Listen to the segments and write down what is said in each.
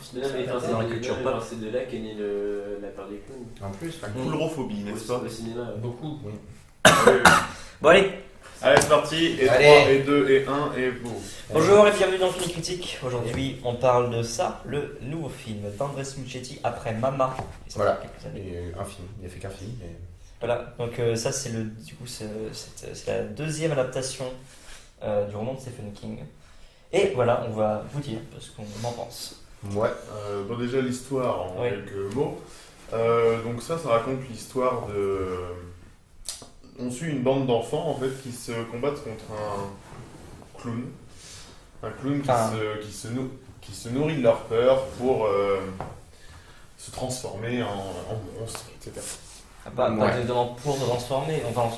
film. C'est dans la culture pop. C'est de là qu'est née la peur des clowns. En plus, La coulrophobie, n'est-ce pas? Au cinéma. beaucoup. oui. Bon allez, Allez, c'est parti. Et Allez. 3, et 2, et 1, et boum. bonjour et bienvenue dans Film Critique. Aujourd'hui, on parle de ça, le nouveau film d'Andrés Muschietti après Mama. Et ça Voilà. fait quelques années. Et un film, il a fait qu'un film. Mais... Voilà, donc ça c'est c'est la deuxième adaptation du roman de Stephen King. Et voilà, on va vous dire ce qu'on en pense. Ouais. Bon, déjà, l'histoire en Oui. quelques mots. Donc, ça raconte l'histoire de. On suit une bande d'enfants en fait qui se combattent contre un clown. Un clown qui se nourrit de leur peur pour se transformer en monstre, etc. Pas Ouais. exactement pour se transformer, enfin.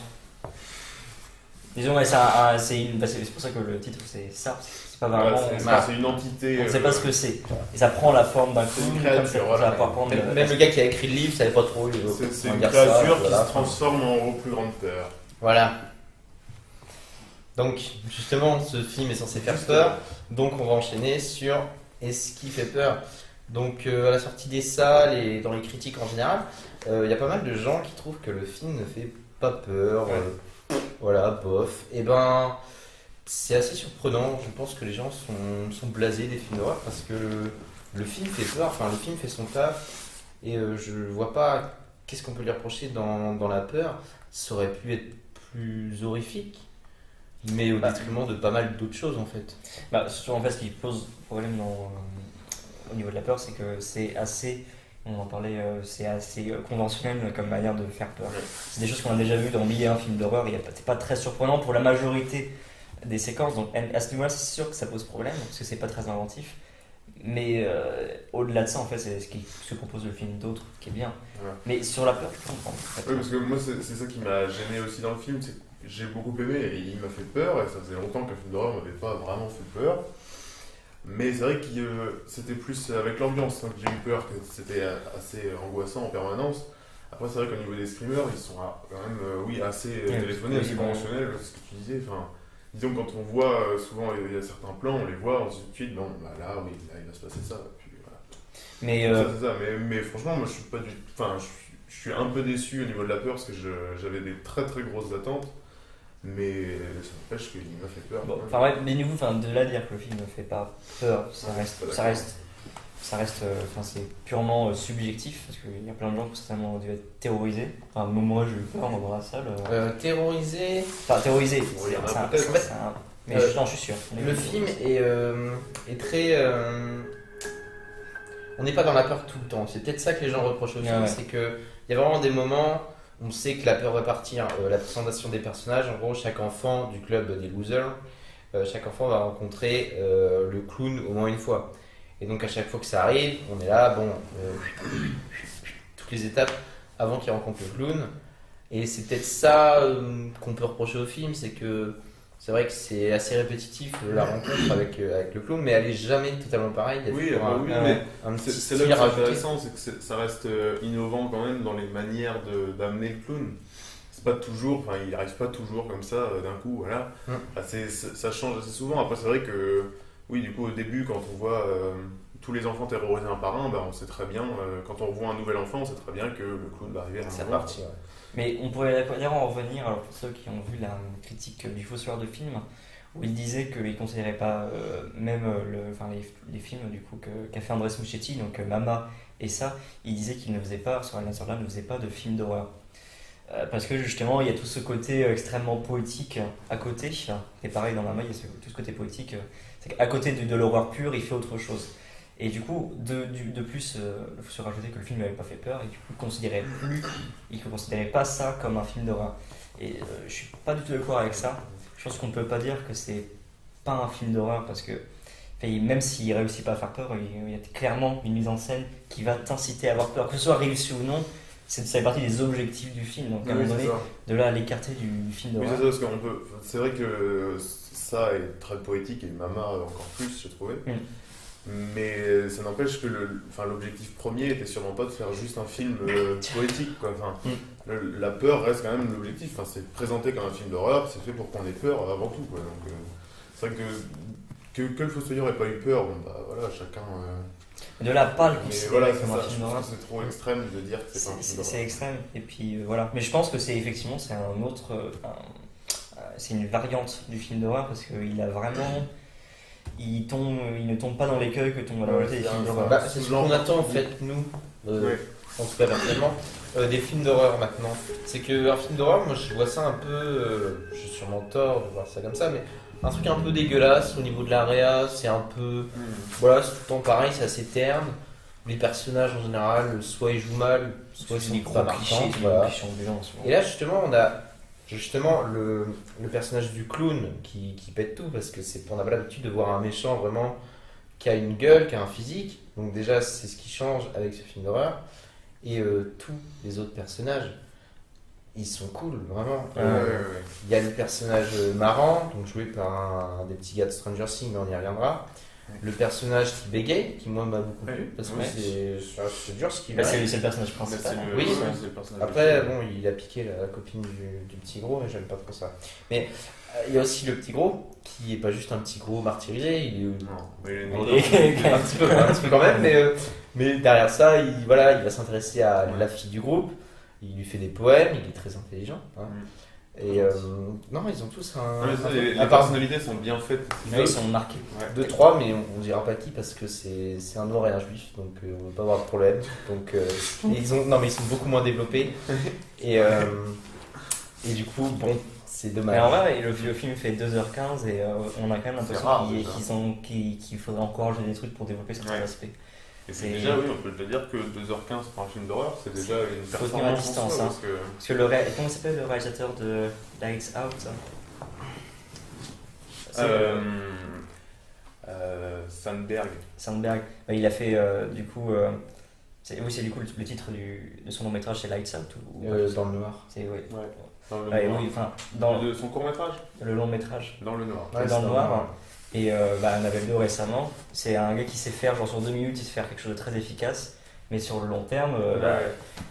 Disons, ouais, c'est pour ça que le titre c'est ça. C'est pas Voilà, vraiment. c'est une entité. On ne sait pas ce que c'est. Et ça prend la forme d'un c'est clown, une comme créature, ça voilà. va pouvoir prendre. Même le gars qui a écrit le livre savait pas trop. C'est on va une dire ça, créature voilà. qui se transforme en vos plus grandes peurs. Voilà. Donc, justement, ce film est censé faire peur. Donc, on va enchaîner sur est-ce qui fait peur. Donc, à la sortie des salles et dans les critiques en général, il y a pas mal de gens qui trouvent que le film ne fait pas peur. Ouais. Voilà, bof. Et ben, c'est assez surprenant. Je pense que les gens sont blasés des films d'horreur parce que le film fait peur. Enfin, le film fait son taf. Et je vois pas qu'est-ce qu'on peut lui reprocher dans la peur. Ça aurait pu être plus horrifique. Mais au détriment de pas mal d'autres choses en fait. Surtout en fait, ce qui pose problème au niveau de la peur, c'est que c'est assez. On en parlait, c'est assez conventionnel comme manière de faire peur. C'est des choses qu'on a déjà vues dans mille et un films d'horreur. C'est pas très surprenant pour la majorité des séquences. Donc à ce niveau-là, c'est sûr que ça pose problème parce que c'est pas très inventif. Mais au-delà de ça, en fait, c'est ce que propose le film d'autre qui est bien. Ouais. Mais sur la peur, je comprends. En fait. Oui, parce que moi, c'est ça qui m'a gêné aussi dans le film, c'est que j'ai beaucoup aimé et il m'a fait peur, et ça faisait longtemps qu'un film d'horreur m'avait pas vraiment fait peur. Mais c'est vrai que c'était plus avec l'ambiance que j'ai eu peur, que c'était assez angoissant en permanence. Après, c'est vrai qu'au niveau des screamers, ils sont quand même assez téléphonés, assez conventionnels, ce que tu disais. Enfin, disons que quand on voit, souvent il y a certains plans, on les voit, on se dit tout de suite, bon, bah là, oui, là, il va se passer ça. Puis, voilà. Mais C'est ça. Mais franchement, moi, je suis pas du. Enfin, je suis un peu déçu au niveau de la peur parce que j'avais des très très grosses attentes. Mais ça n'empêche qu'il m'a fait peur. bon, enfin ouais, mais du coup, de là à dire que le film ne fait pas peur, c'est purement subjectif parce qu'il y a plein de gens qui certainement dû être terrorisés. Enfin, moi j'ai eu peur en voyant la salle. Terrorisé. Enfin, terrorisé. Oui, il y en a c'est un- peut-être. c'est un- Mais non, je suis sûr. Le film est très. On n'est pas dans la peur tout le temps. C'est peut-être ça que les gens reprochent au film, Ouais. c'est qu'il y a vraiment des moments. On sait que la peur va partir. La présentation des personnages, en gros, chaque enfant du club des losers, chaque enfant va rencontrer le clown au moins une fois. Et donc à chaque fois que ça arrive, on est là, toutes les étapes avant qu'il rencontre le clown. Et c'est peut-être ça qu'on peut reprocher au film, c'est que c'est vrai que c'est assez répétitif la rencontre avec le clown, mais elle est jamais totalement pareille. Il y a Oui, toujours mais un petit c'est là où style c'est rajouté. intéressant, c'est que ça reste innovant quand même dans les manières d'amener le clown. C'est pas toujours, enfin il arrive pas toujours comme ça d'un coup, voilà. Ça change assez souvent. Après c'est vrai que, oui du coup au début quand on voit tous les enfants terrorisés un par un, on sait très bien, quand on revoit un nouvel enfant, on sait très bien que le clown va arriver à un C'est moment. parti. Ouais. Mais on pourrait d'ailleurs en revenir, alors pour ceux qui ont vu la critique du Fossoyeur de film, où il disait qu'il ne considérait pas les films du coup qu'a fait Andrés Muschietti, donc Mama et ça, il disait qu'il ne faisait pas, sur la sur là, ne faisait pas de films d'horreur. Parce que justement, il y a tout ce côté extrêmement poétique à côté, et pareil dans Mama, il y a tout ce côté poétique, c'est qu'à côté de l'horreur pure, il fait autre chose. Et du coup, de plus, il faut se rajouter que le film n'avait pas fait peur et du coup, il ne considérait pas ça comme un film d'horreur. Et je suis pas du tout d'accord avec ça. Je pense qu'on ne peut pas dire que c'est pas un film d'horreur parce que même s'il réussit pas à faire peur, il y a clairement une mise en scène qui va t'inciter à avoir peur, que ce soit réussi ou non. Ça fait partie des objectifs du film. Donc à un moment donné, de là à l'écarter du film Oui, d'horreur. c'est ça, parce c'est vrai que ça est très poétique et Mama encore plus, j'ai trouvé. Mais ça n'empêche que l'objectif premier était sûrement pas de faire juste un film poétique, quoi. La peur reste quand même l'objectif. C'est présenté comme un film d'horreur, c'est fait pour qu'on ait peur avant tout, quoi. Donc c'est vrai que que le Fossoyeur ait pas eu peur, bon bah voilà, chacun. De là, pas le Mais considérer voilà, c'est comme un ça, film je d'horreur. pense que c'est trop extrême de dire que c'est pas un film C'est d'horreur. extrême. Et puis voilà. Mais je pense que c'est effectivement c'est un autre. C'est une variante du film d'horreur parce qu'il a vraiment. Il ne tombe pas dans l'écueil que tombe la Ouais, majorité des c'est films un- d'horreur. Bah, c'est ce qu'on attend en fait, nous, Ouais. en tout cas personnellement, des films d'horreur maintenant. C'est qu'un film d'horreur, moi je vois ça un peu, je suis sûrement tort de voir ça comme ça, mais un truc un peu dégueulasse au niveau de la réa, c'est un peu. Voilà, c'est tout le temps pareil, c'est assez terne. Les personnages en général, soit ils jouent mal, soit C'est ils des sont gros pas marquants. clichés, des Voilà. gros clichés ambulants. Et là justement, on a le personnage du clown qui pète tout parce que on a pas l'habitude de voir un méchant vraiment qui a une gueule, qui a un physique. Donc déjà c'est ce qui change avec ce film d'horreur. Et tous les autres personnages, ils sont cool, vraiment. Ouais, ouais, ouais. Il y a le personnage marrant, donc joué par un des petits gars de Stranger Things, mais on y reviendra. Le personnage qui bégaye, qui moi m'a beaucoup plu, parce que Ouais. c'est dur ce qu'il Bah, a. c'est le personnage Mais principal. c'est le- Oui, ouais, oui. c'est le personnage Après, du film. bon, il a piqué la copine du petit gros et j'aime pas trop ça. Mais il y a aussi le petit gros, qui est pas juste un petit gros martyrisé, il est Non, mais il est Et- un petit peu quand même, mais derrière ça, il va s'intéresser à la fille du groupe, il lui fait des poèmes, il est très intelligent. Hein. Et non, ils ont tous Non, mais ça, les à part personnalités sont bien faites. Ouais, ils sont marqués. Ouais. 2-3, mais on dira pas qui parce que c'est un noir et un juif, donc on va pas avoir de problème. Donc, et mais ils sont beaucoup moins développés. Et du coup, bon, c'est dommage. Mais en vrai, le film fait 2h15 et on a quand même l'impression rare, qu'il déjà. qu'il faudrait encore ajouter des trucs pour développer certains Ouais. aspects. Et C'est- c'est déjà, oui, on peut te dire que 2h15 pour un film d'horreur, c'est déjà une Faut tenir à performance en distance, soi, hein. parce que... Parce que comment s'appelle le réalisateur de Lights Out Sandberg. Sandberg. Bah, il a fait du coup. C'est du coup le titre de son long métrage, c'est Lights Out ou Dans le noir. c'est ouais. Ouais. Dans le Ouais, noir. oui, enfin dans De son court-métrage le long métrage. Dans le noir. Ouais, dans c'est le noir. Et Annabelle 2 récemment, c'est un gars qui sait faire, genre sur 2 minutes, il sait faire quelque chose de très efficace, mais sur le long terme,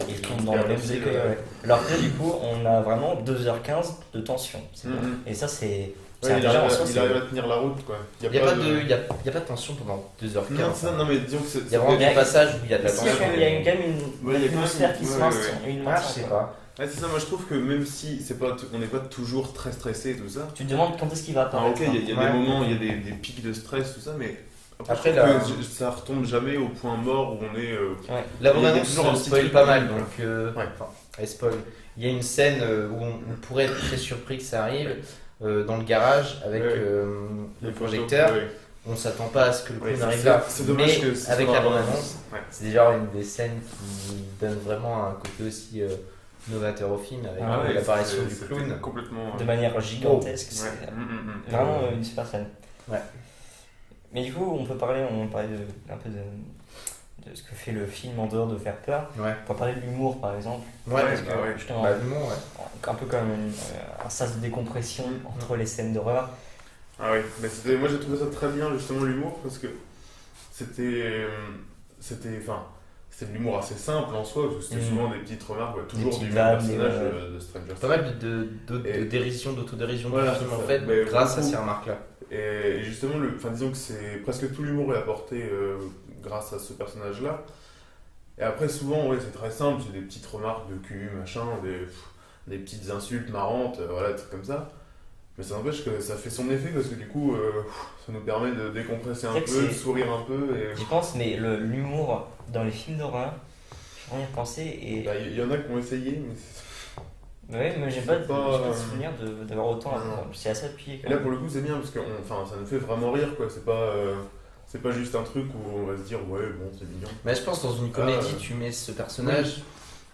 il tombe dans les mêmes Aussi, écueils. ouais. Ouais. Alors que là, du coup, on a vraiment 2h15 de tension. C'est bien. Mhm. Et ça, c'est. Ouais, il déjà, en soi, il arrive à tenir la route, quoi. Il n'y a, pas de tension pendant 2h15. Non, ça, non, mais disons que c'est... Il y a vraiment des passages où il y a de la Il y a tension. quand même, il y a quand même une Ouais, il y a quand même atmosphère qui une- se ouais, maintient. ouais. Une Ah, maintient, je sais quoi. pas. Ouais, c'est ça, moi je trouve que même si on n'est pas toujours très stressé et tout ça, Tu te demandes quand est-ce qu'il va alors apparaître. ok, il y a Ouais. des moments, il y a des pics de stress, tout ça, mais Après, je trouve là- que ça retombe jamais au point mort où on est... Ouais. La Il y a bande-annonce toujours un petit spoil truc pas qui- mal, ouais. donc Ouais. enfin, elle spoil. Il y a une scène où on pourrait être très surpris que ça arrive dans le garage avec Ouais. le projecteur. Ouais. On s'attend pas à ce que le Ouais, clown c'est- arrive là. c'est dommage mais que ce avec soit la dans la bande-annonce, Ouais. c'est déjà une des scènes qui donne vraiment un côté aussi novateur au film avec Ah ouais, l'apparition du c'était clown. complètement... De manière gigantesque. Ouais. C'est vraiment une super scène. Ouais. Mais du coup, on parlait un peu de ce que fait le film en dehors de faire peur. Ouais. On peut parler de l'humour par exemple. Ouais, Parce que, bah ouais. justement, Bah, l'humour, ouais. un peu comme un sas de décompression entre les scènes d'horreur. Ah oui, mais moi j'ai trouvé ça très bien justement l'humour parce que c'était de l'humour assez simple en soi parce que c'était Mhm. souvent des petites remarques, toujours petites du vannes, personnage des- de Stranger Things. Pas mal de Et- dérision, d'autodérision Voilà, du film c'est en ça. fait, Mais grâce à beaucoup. ces remarques-là. Et justement, disons que c'est presque tout l'humour est apporté grâce à ce personnage-là. Et après, souvent, ouais, c'est très simple, c'est des petites remarques de cul, machin, des petites insultes marrantes, voilà, des trucs comme ça. Mais ça n'empêche que ça fait son effet parce que du coup, ça nous permet de décompresser un C'est vrai que peu, de c'est- sourire un peu. Et J'y pense, mais l'humour dans les films d'horreur, j'ai vraiment y repensé et. bah, il y en a qui ont essayé, mais Ouais, mais j'ai c'est pas, pas, j'ai pas de souvenir d'avoir autant. non. C'est assez appuyé Et quand là, même. pour le coup, c'est bien parce que ça nous fait vraiment rire, quoi. C'est pas juste un truc où on va se dire, ouais, bon, c'est mignon. Mais je pense dans une comédie, Ah, tu mets ce personnage.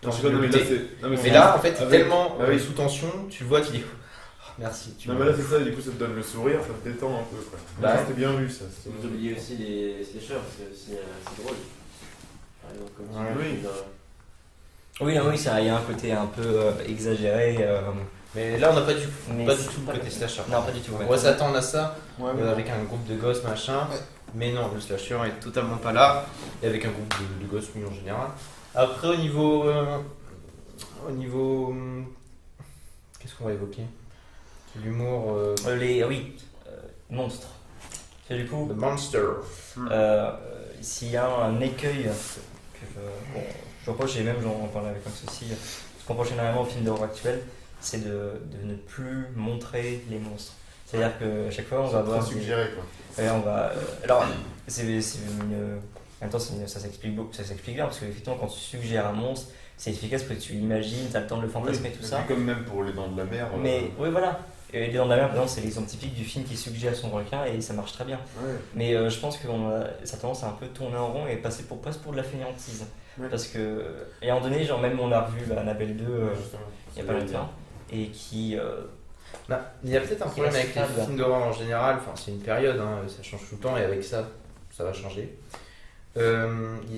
Non, je sais pas, non, mais là, c'est. non, mais Mais c'est- là, en fait, avec- tellement Ah oui. sous tension, tu vois qu'il est. Oh, merci. Non, mais là, c'est ça, du coup, ça te donne le sourire, ça te détend un peu, quoi. Bah, C'était bien vu, ça. c'était Vous bien vu. oubliez aussi les slashers, c'est aussi c'est drôle. Par exemple, comme Ouais. tu dis, Oui. Oui, non, oui, il y a un côté un peu exagéré. Mais là, on n'a pas du Mais pas du c'est tout pas- le côté slasher. Non, pas du tout. On ouais. va s'attendre à ça Ouais, avec un groupe de gosses, machin. Mais non, le slasher est totalement pas là. Et avec un groupe de gosses, oui, en général. Après, au niveau. Qu'est-ce qu'on va évoquer L'humour. Oui, monstres. Et du coup, The Monster. s'il y a un écueil que je reproche, et même j'en parlais avec Max aussi, ce qu'on reproche énormément au film d'horreur actuel, c'est de ne plus montrer les monstres. C'est-à-dire qu'à chaque fois, on va C'est voir. très suggéré, quoi. Ouais, on va. Alors, c'est une. En même temps, ça s'explique bien parce qu'effectivement, quand tu suggères un monstre, c'est efficace parce que tu l'imagines, tu as le temps de le fantasmer, Oui, tout mais ça. c'est comme même pour les dents de la mer. Mais oui, voilà. Et Les Dents de la Mer, par exemple, c'est l'exemple typique du film qui suggère son requin et ça marche très bien. Ouais. Mais je pense que ça a tendance à un peu tourner en rond et passer presque pour de la fainéantise. Ouais. Parce que. Et à un moment donné, genre, même on a revu Annabelle 2 Justement. il n'y a pas longtemps et qui. Bah, il y a peut-être un problème avec les films d'horreur en général, enfin c'est une période, hein, ça change tout le temps et avec ça, ça va changer.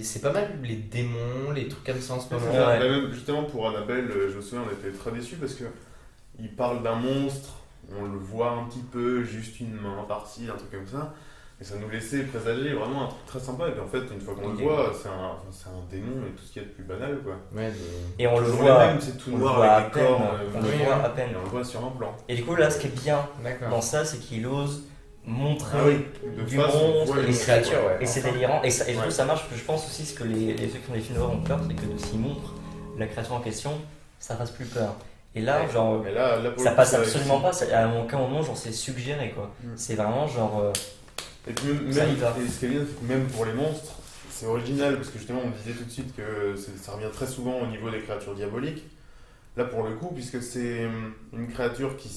C'est pas mal les démons, les trucs comme ça en ce moment. Ouais. Bah, même, justement pour Annabelle, je me souviens, on était très déçus parce que il parle d'un monstre, on le voit un petit peu, juste une main partie, un truc comme ça, et ça nous laissait présager vraiment un truc très sympa. Et puis en fait, une fois qu'on le voit, c'est un démon et tout ce qu'il y a de plus banal, quoi. Ouais, Et on le Toujours voit. les mêmes, c'est tout on le noir voit à avec des peine, corps, on le oui, voit oui. à peine. et on le voit sur un plan. Et du coup, là, ce qui est bien d'accord. dans ça, c'est qu'il ose montrer De du face, on monstre voit et les créatures, ouais. et c'est délirant. Et je trouve Ouais. que ça marche, parce que je pense aussi ce que ceux qui font des films d'horreur ont peur, c'est que s'ils montrent la création en question, ça fasse plus peur. Et là, Ouais. genre, Mais là, pour ça le passe coup, absolument réussit. pas. À aucun moment, genre, c'est suggéré, quoi. Mm. C'est vraiment genre. Et puis même, Ça y va. et ce qui est bien, c'est que même pour les monstres, c'est original parce que justement on disait tout de suite que ça revient très souvent au niveau des créatures diaboliques. Là pour le coup, puisque c'est une créature qui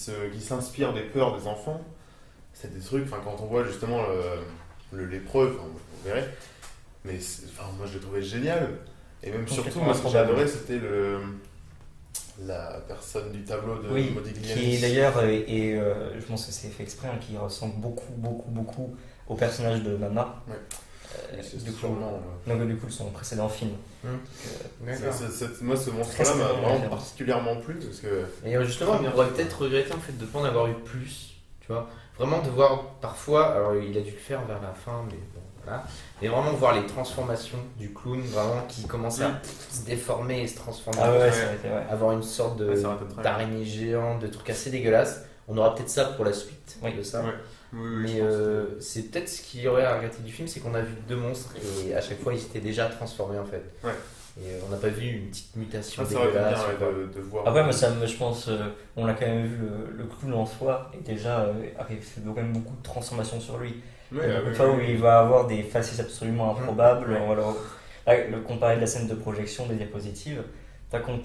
s'inspire des peurs des enfants, c'est des trucs, enfin quand on voit justement le lépreux, enfin, vous verrez, mais enfin, moi je l'ai trouvé génial. Et même surtout, Complètement moi ce que j'ai improbable. adoré c'était la personne du tableau de Oui, Modigliani. qui d'ailleurs, je pense que c'est fait exprès, hein, qui ressemble beaucoup au personnage de Mama. Ouais. C'est Du coup, sûrement, donc, du coup, son précédent film. D'accord. moi ce monstre-là Très m'a vraiment bien. particulièrement plu parce que Et justement, Très on bien. pourrait peut-être regretter en fait de ne pas en avoir eu plus, tu vois. Vraiment de voir parfois, alors il a dû le faire vers la fin, mais bon, voilà. Mais vraiment voir les transformations du clown, vraiment qui commençait à se déformer et se transformer. Ah ouais, Ouais. ça aurait été, ouais. Avoir une sorte Ouais, ça aurait été très bien. d'araignée géante, de trucs assez dégueulasses. On aura peut-être ça pour la suite Oui. de ça. Ouais. Oui, Mais je pense c'est peut-être ce qu'il y aurait à regretter du film, c'est qu'on a vu deux monstres et à chaque fois ils étaient déjà transformés en fait. Ouais. Et on n'a pas vu une petite mutation ça aurait été bien dégueulasse. ouais, ou quoi. de voir. Après, moi, je pense, on l'a quand même vu, le clown en soi, et déjà, il fait quand même beaucoup de transformations sur lui. Ouais, Il y a ouais, beaucoup de ouais, fois où ouais. il va avoir des faces absolument improbables. Ouais. Alors, là, le comparer de la scène de projection des diapositives, t'as compte,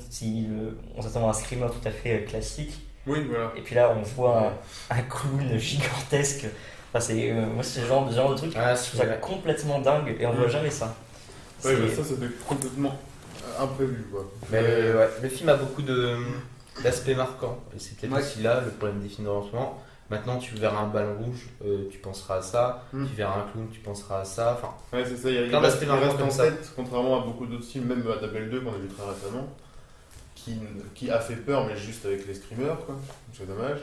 on s'attend à un screamer tout à fait classique, Oui, voilà. et puis là, on voit un clown gigantesque. Enfin, moi, c'est ce genre de truc, Ah, je c'est trouve ça vrai. complètement dingue, et on voit jamais ça. Ouais, C'est- bah, ça c'était complètement imprévu quoi. Mais le film a beaucoup d'aspects marquants. Et c'est peut-être Ouais. aussi là le problème des films d'horreur en ce moment. Maintenant, tu verras un ballon rouge, tu penseras à ça. Mm. Tu verras un clown, tu penseras à ça. Enfin, Ouais, c'est ça, il Plein reste, d'aspects il reste marquants en comme ça. tête, contrairement à beaucoup d'autres films, même Annabelle 2 qu'on a vu très récemment, qui a fait peur, mais juste avec les screamers, quoi. C'est dommage.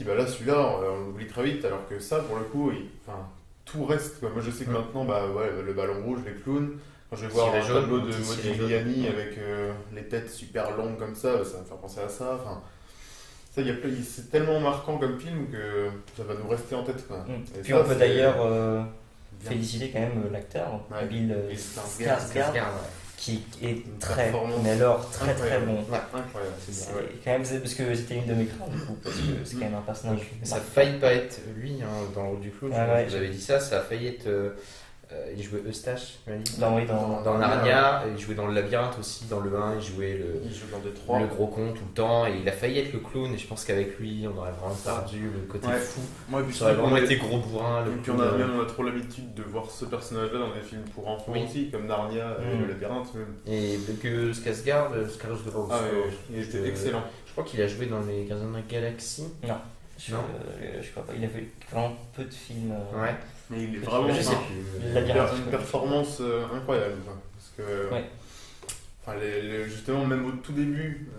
Bah là, celui-là, on l'oublie très vite, alors que ça, pour le coup, enfin, tout reste, quoi. Moi, je sais que maintenant, bah, ouais, le ballon rouge, les clowns, quand je vais voir Ciré un jaune, tableau de petit ciré Modigliani jaune. avec les têtes super longues comme ça va me faire penser à ça. Enfin, ça, c'est tellement marquant comme film que ça va nous rester en tête, quoi. Et Puis ça, on peut c'est d'ailleurs bien. féliciter quand même l'acteur, Ouais. Bill Bill Skarsgård. Skarsgård, qui est Une très, performance mais alors très incroyable. bon. Ouais. Incroyable, c'est C'est bien. quand même, parce que c'était une de mes craintes, du coup, parce que c'est quand même un personnage. ça a failli pas être lui hein, dans le rôle du clown. Ah ouais. je vous avais dit ça, ça a failli être. Il jouait Eustache, tu m'as dit Dans Dans Narnia, il jouait dans le labyrinthe aussi, dans le 1, il jouait Il joue dans des trois. le gros con tout le temps et il a failli être le clown et je pense qu'avec lui on aurait vraiment perdu le côté Ouais. fou. Moi, et puis Ça aurait on vraiment a- été gros bourrin. Le Et puis clown, on a trop l'habitude de voir ce personnage-là dans des films pour enfants Oui. aussi, comme Narnia et Mm. le labyrinthe même. Et que Skarsgård, Ah ouais, il était excellent. Je crois qu'il a joué dans les Gardiens de la Galaxie. Je, Non. je crois pas, il a fait vraiment peu de films. Ouais. Mais il est Je vraiment sais sais enfin, plus. Il l'a bien. une performance incroyable. Quoi. Parce que, Ouais. enfin, justement, même au tout début,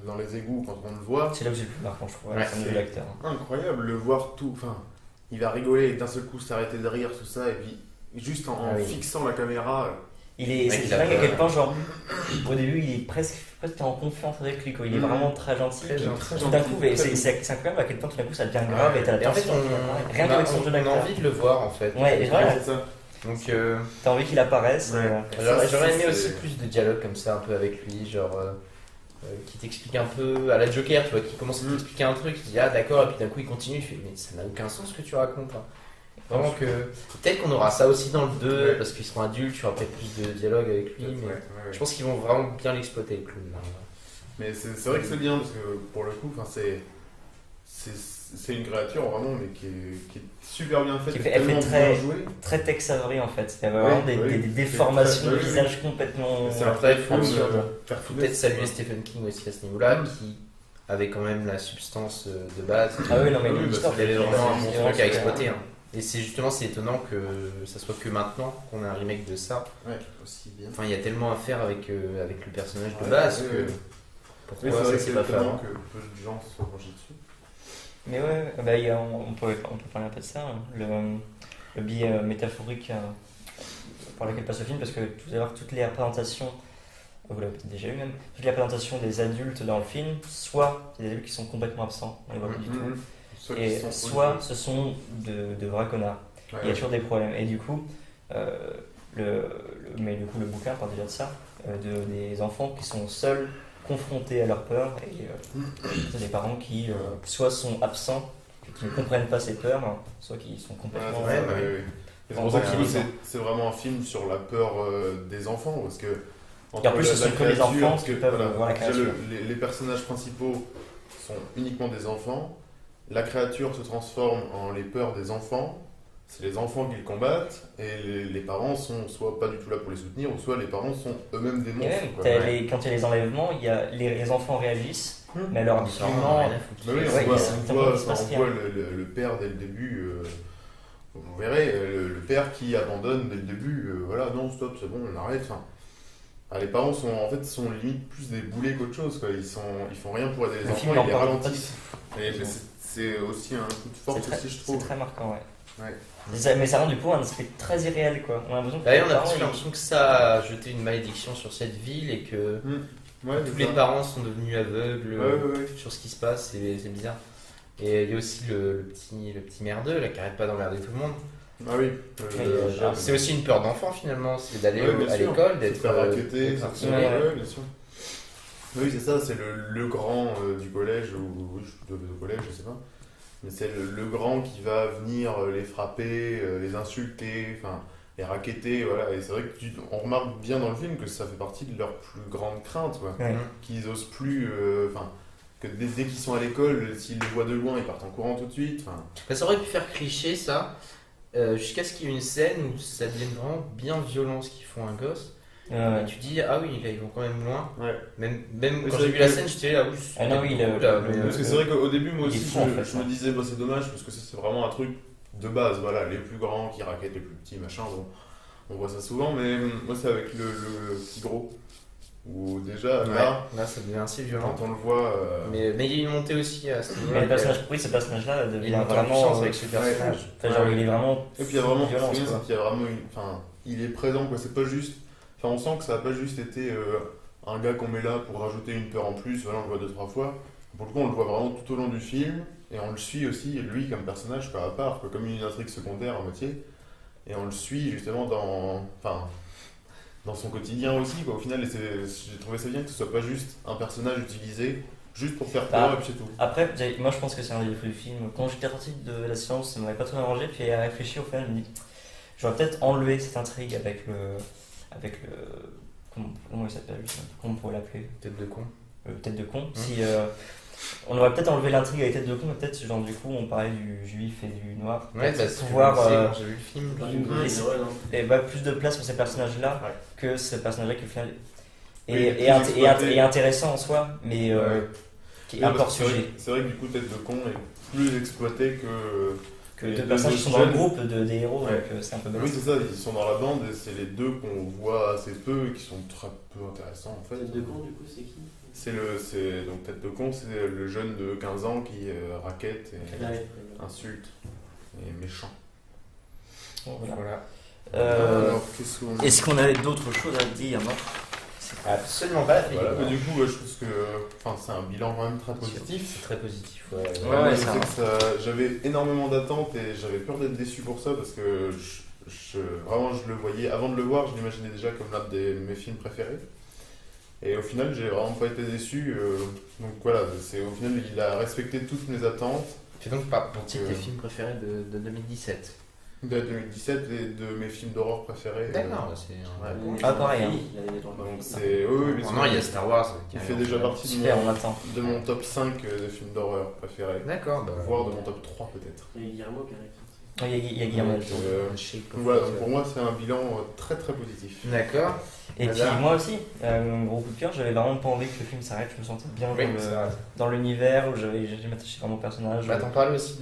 dans les égouts, quand on le voit, C'est là où c'est le plus marquant, je trouve, Ouais, comme de c'est- l'acteur. incroyable, le voir tout. Enfin, il va rigoler et d'un seul coup s'arrêter de rire, tout ça, et puis juste en Ah oui. fixant la caméra. C'est il a dingue à pas- quel point, genre, au début, il est presque En fait, t'es en confiance avec lui, quoi. Il est Mhm. vraiment très gentil. Très gentil. Tout d'un coup, et c'est incroyable à quel point tout d'un coup ça devient grave et t'as la Et en fait, tension. Rien on qu'avec son jeu a d'acteur. envie de le voir en fait. Ouais, et voilà. c'est ça. Donc, T'as envie qu'il apparaisse. Ouais. j'aurais aimé c'est- aussi plus de dialogue comme ça, un peu avec lui, genre qui t'explique un peu à la Joker, tu vois, qui commence à t'expliquer un truc, il dit ah d'accord, et puis d'un coup il continue, il fait mais ça n'a aucun sens ce que tu racontes. Hein. Vraiment que. Peut-être qu'on aura ça aussi dans le 2, Ouais. parce qu'ils seront adultes, tu auras peut-être plus de dialogue avec lui, mais je pense qu'ils vont vraiment bien l'exploiter le clown. Là. Mais c'est vrai que c'est bien parce que pour le coup, enfin, c'est une créature vraiment, mais qui est super bien faite, Qui et fait- elle fait tellement très- bien jouée. Très Tex Avery en fait. Il y avait vraiment Oui, oui. des déformations de Oui, oui. visage complètement. C'est un Après, très faut absurde. peut-être saluer Stephen King aussi à ce niveau-là, qui avait quand même la substance de base. Ah oui, non, mais Oui, l'histoire, Il y avait vraiment un bon c'est truc à super. exploiter. Hein. Et c'est justement c'est étonnant que ça soit que maintenant qu'on a un remake de ça. Ouais, aussi bien. Enfin, il y a tellement à faire avec le personnage de Ouais, base ouais, que ouais. pourquoi Oui, c'est vrai ça que s'est c'est pas fait étonnant avant. que peu de gens se soient penchés dessus. Mais ouais, bah, on peut parler un peu de ça. Hein. Le biais métaphorique par lequel passe le film, parce que vous allez voir toutes les représentations, vous l'avez peut-être déjà eu même, toutes les représentations des adultes dans le film, soit c'est des adultes qui sont complètement absents, on les voit pas du tout, Soit et qui sont soit ce sont de vrais connards. Ouais, Il y a toujours des problèmes. Et du coup, mais du coup, le bouquin parle déjà de ça, des enfants qui sont seuls, confrontés à leur peur, et c'est des parents qui soit sont absents, qui ne comprennent pas ces peurs, soit qui sont complètement. Ouais, bah oui. Et c'est pour ça que c'est vraiment un film sur la peur des enfants, parce que Et en plus, ce sont que les enfants parce que, qui peuvent voilà, voir la déjà, créature. les personnages principaux sont uniquement des enfants. La créature se transforme en les peurs des enfants. C'est les enfants qui le combattent, et les parents sont soit pas du tout là pour les soutenir, ou soit les parents sont eux-mêmes des Et monstres. même, quoi. quand il y a les enlèvements, les enfants réagissent, mais alors Ils s'en absolument. rien à foutre. Mais oui, Ouais, on voit, il on voit, se passe on rien. voit le père dès le début. Vous verrez, le père qui abandonne dès le début. Voilà, non, stop, c'est bon, on arrête. Enfin, les parents sont sont limite plus des boulets qu'autre chose. Quoi. Ils font rien pour aider les Le enfants, film ils n'en les parle pas. ralentissent. Et mais c'est aussi un coup de force aussi, je C'est trouve. très marquant, ouais. Ouais. Mais ça rend du coup un aspect très irréel, quoi. On a l'impression que D'ailleurs, on les a parents, presque l'impression que ça a jeté une malédiction sur cette ville et que Ouais, tous c'est les ça. parents sont devenus aveugles Ouais. sur ce qui se passe, c'est bizarre. Et il y a aussi le petit merdeux là, qui arrête pas d'emmerder tout le monde. Ah oui. C'est aussi une peur d'enfant finalement, c'est d'aller Ouais, bien à sûr. l'école, Se d'être faire raqueter, d'être sortir, harcelé. ouais, bien sûr. Oui, c'est ça, c'est le grand du collège, ou oui, je dois être au collège, je sais pas. Mais c'est le grand qui va venir les frapper, les insulter, enfin, les raqueter, voilà. Et c'est vrai que on remarque bien dans le film que ça fait partie de leur plus grande crainte, quoi. Ouais. Qu'ils osent plus, enfin, que dès qu'ils sont à l'école, s'ils les voient de loin, ils partent en courant tout de suite. Enfin, Bah, ça aurait pu faire cliché ça, jusqu'à ce qu'il y ait une scène où ça devienne vraiment bien violent ce qu'ils font à un gosse. Ouais. Et tu dis, ah oui, là ils vont quand même loin. ouais. Même Mais quand c'est j'ai vu vrai la que- scène, j'étais là, oui, Ah non, oui, beaucoup, là, mais, Parce que c'est vrai qu'au début, moi il est aussi, fou, en fait, je me ouais. disais, bah, c'est dommage parce que ça, c'est vraiment un truc de base. Voilà, les plus grands qui raquettent les plus petits, machin. Bon, on voit ça souvent, mais moi, c'est avec le petit gros. Où déjà, là, là ça devient assez violent. quand on le voit. Mais il y a une montée aussi à ce Mais niveau-là. le personnage, oui, ce personnage-là Il devient est en vraiment. puissance avec ce personnage. Enfin, genre, il est vraiment. Et puis il y a vraiment, violent, c'est bien, quoi. c'est qu'il y a vraiment enfin, il est présent, quoi. C'est pas juste. Enfin, on sent que ça a pas juste été un gars qu'on met là pour rajouter une peur en plus. Voilà, on le voit 2-3 fois. Pour le coup, on le voit vraiment tout au long du film. Et on le suit aussi, lui, comme personnage, quoi, à part, quoi, comme une intrigue secondaire à moitié. Et on le suit justement dans son quotidien aussi, quoi. Au final, j'ai trouvé ça bien que ce soit pas juste un personnage utilisé juste pour faire peur Ah. et puis c'est tout. Après, moi je pense que c'est un des défauts du film. Quand j'étais sorti de la séance, ça m'avait pas trop arrangé. Puis à réfléchir, au final, je me dis, j'aurais peut-être enlevé cette intrigue avec le. Comment il s'appelle lui, comment on pourrait l'appeler Tête de con. Tête de con. Si, on aurait peut-être enlevé l'intrigue avec tête de con, mais peut-être, genre, du coup, on parlait du juif et du noir. Ouais, Peut-être parce que pouvoir. quand j'ai vu le film, Et bah, plus de place pour ces personnages-là Ouais. que ce personnage-là qui au final Oui, est, plus est int- exploité. est intéressant en soi, mais Ouais. qui est Oui, encore parce que sujet. c'est vrai que du coup, Tête de con est plus exploité Que les deux deux personnages qui sont autres dans le jeunes. groupe des héros, Ouais. donc c'est un peu bête. Oui, c'est ça, ils sont dans la bande et c'est les deux qu'on voit assez peu et qui sont très peu intéressants en fait. Tête de con, du coup, c'est qui? Donc Tête de con, c'est le jeune de 15 ans qui raquette et Ah ouais. insulte et est méchant. Bon, voilà. voilà. Euh, Alors, qu'est-ce qu'on Est-ce qu'on avait d'autres choses à dire, non? C'est Absolument pas. Voilà, mais du coup, je pense que c'est un bilan quand même très positif. C'est très positif, ouais. Ouais, je ça sais va. que j'avais énormément d'attentes et j'avais peur d'être déçu pour ça parce que vraiment je le voyais, avant de le voir, je l'imaginais déjà comme l'un de mes films préférés. Et au final, j'ai vraiment pas été déçu. Donc voilà, au final, il a respecté toutes mes attentes. C'est donc pas pour tes films préférés de 2017. De 2017 et de mes films d'horreur préférés. D'accord, c'est un Ouais, bon. Ah, pareil, hein. Donc c'est. Oui, mais Non, il y a Star Wars. il fait déjà partie Super, on attend. de mon top 5 de films d'horreur préférés. D'accord, bah. Voire de mon top 3 peut-être. Il y a Guillermo qui arrive. Il y a Guillermo. Donc, voilà, donc pour moi, c'est un bilan très très positif. D'accord. Et puis Voilà. moi aussi, un gros coup de cœur, j'avais vraiment pas envie que le film s'arrête, je me sentais bien Oui, c'est vrai. dans l'univers, où je m'attachais vraiment au personnage. Bah, t'en parlais aussi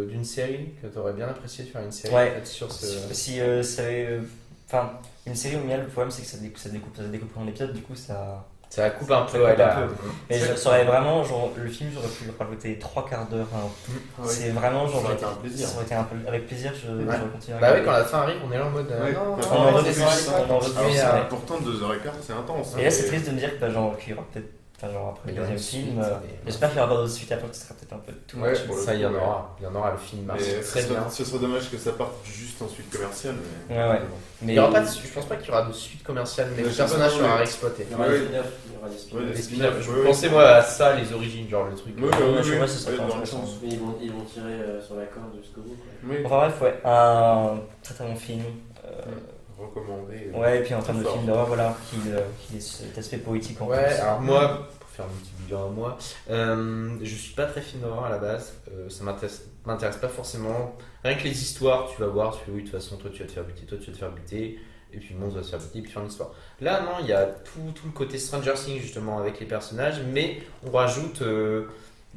d'une série que t'aurais bien apprécié de faire une série Ouais. en fait, sur ce. Si ça avait. Enfin, une série où il y a le problème, c'est que ça découpe en épisodes, du coup ça. Ça coupe un peu, coupe ouais, un là. peu. Mais ça aurait vraiment, genre, le film, j'aurais pu le rajouter 3/4 d'heure. Hein. Ah oui. C'est vraiment genre. Ça aurait été un plaisir. Ça aurait été un peu avec plaisir, j'aurais continué à Bah oui, regarder. quand la fin arrive, on est là en mode. Ouais. Non, On en veut c'est plus, ça, on en veut continuer plus, à- ouais. Pourtant, 2h15, c'est intense. Et là, c'est triste de me dire que, bah, genre, qu'il y aura peut-être. Enfin, genre, après Il y le aura deuxième une film. suite, J'espère qu'il y aura pas d'autres suites après, que ce sera peut-être un peu tout Ouais, pour le ça, il y en coup, aura. Il y en aura, le film marche Mais très bien. ce serait dommage que ça parte juste en suite commerciale. Mais... Ouais. Il Mais y aura pas je pense pas qu'il y aura de suite commerciale, mais Mais le je sais personnage pas, sera ouais. réexploité. Il y aura Ouais. des spin-offs, il y aura des spin-offs. Ouais, Les des spin-offs, spin-offs, je ouais, pensais ouais. moi à ça, les origines, genre le truc. Ouais, ouais, je ouais, vois, ce serait ouais, pas dans le intéressant. sens. Mais ils vont tirer sur la corde jusqu'au bout. quoi. Oui, Enfin bref, ouais, un très très bon film. recommandé. Ouais, et puis en termes de Fort. film d'horreur, voilà, qu'il ait cet aspect poétique en Ouais, plus. alors moi, pour faire un petit bilan à moi, je suis pas très film d'horreur à la base, ça m'intéresse pas forcément. Rien que les histoires, tu vas voir, tu fais oui, de toute façon, toi tu vas te faire buter, toi tu vas te faire buter, et puis le monde va se faire buter, et puis fin de l'histoire. Là, non, il y a tout le côté Stranger Things justement avec les personnages, mais on rajoute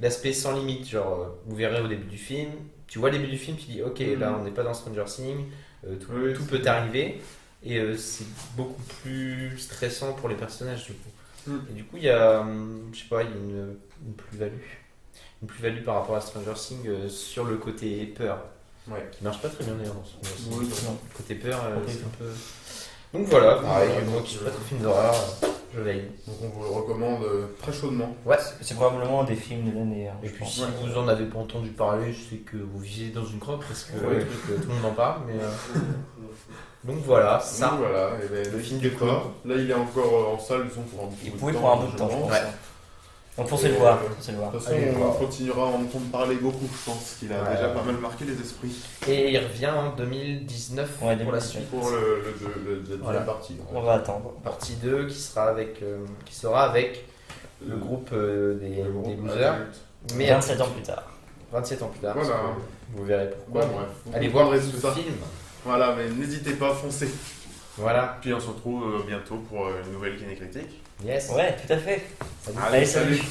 l'aspect sans limite. Genre, vous verrez au début du film, tu vois le début du film, tu dis ok, là on n'est pas dans Stranger Things, Oui, tout c'est- peut arriver, et c'est beaucoup plus stressant pour les personnages du coup. Et du coup, il y a, je sais pas, il y a une plus-value. Une plus-value par rapport à Stranger Things sur le côté peur. Ouais. Qui marche pas très bien d'ailleurs dans Stranger Things. Oui, non. Côté peur, Ok. c'est un peu. Donc voilà, pareil, Ouais, moi donc, qui suis pas trop film d'horreur, je veille. Donc on vous le recommande très chaudement. Ouais. C'est probablement un des films de l'année. Hein, Et je puis pense. si vous en avez pas entendu parler, je sais que vous vivez dans une grotte parce que Ouais. tout le monde en parle. Mais, donc voilà, ça. Donc voilà, et ben, Le film n'hésitez du pas. coup. Là il est encore en salle, disons, pour un Il bout de pouvait temps. pour un bout de temps, je pense. Ouais. hein. Donc foncez le Et, voir. euh, Foncez le voir. De toute façon, Allez on voir. continuera à en entendre parler beaucoup, je pense qu'il a Ouais. déjà pas mal marqué les esprits. Et il revient en 2019 Ouais, pour la 2019. suite. Pour la deuxième Voilà. partie. On va attendre. Partie 2 qui sera avec le groupe des losers. Mais 27 ans plus tard. 27 ans plus tard. Voilà. parce que vous verrez pourquoi. Bon, bref. Vous Allez voir comprendrez ce tout ça. film. Voilà, mais n'hésitez pas à foncer. Voilà. Puis on se retrouve bientôt pour une nouvelle Kiné Critique. Yes. Ouais, tout à fait. Salut. Allez, salut.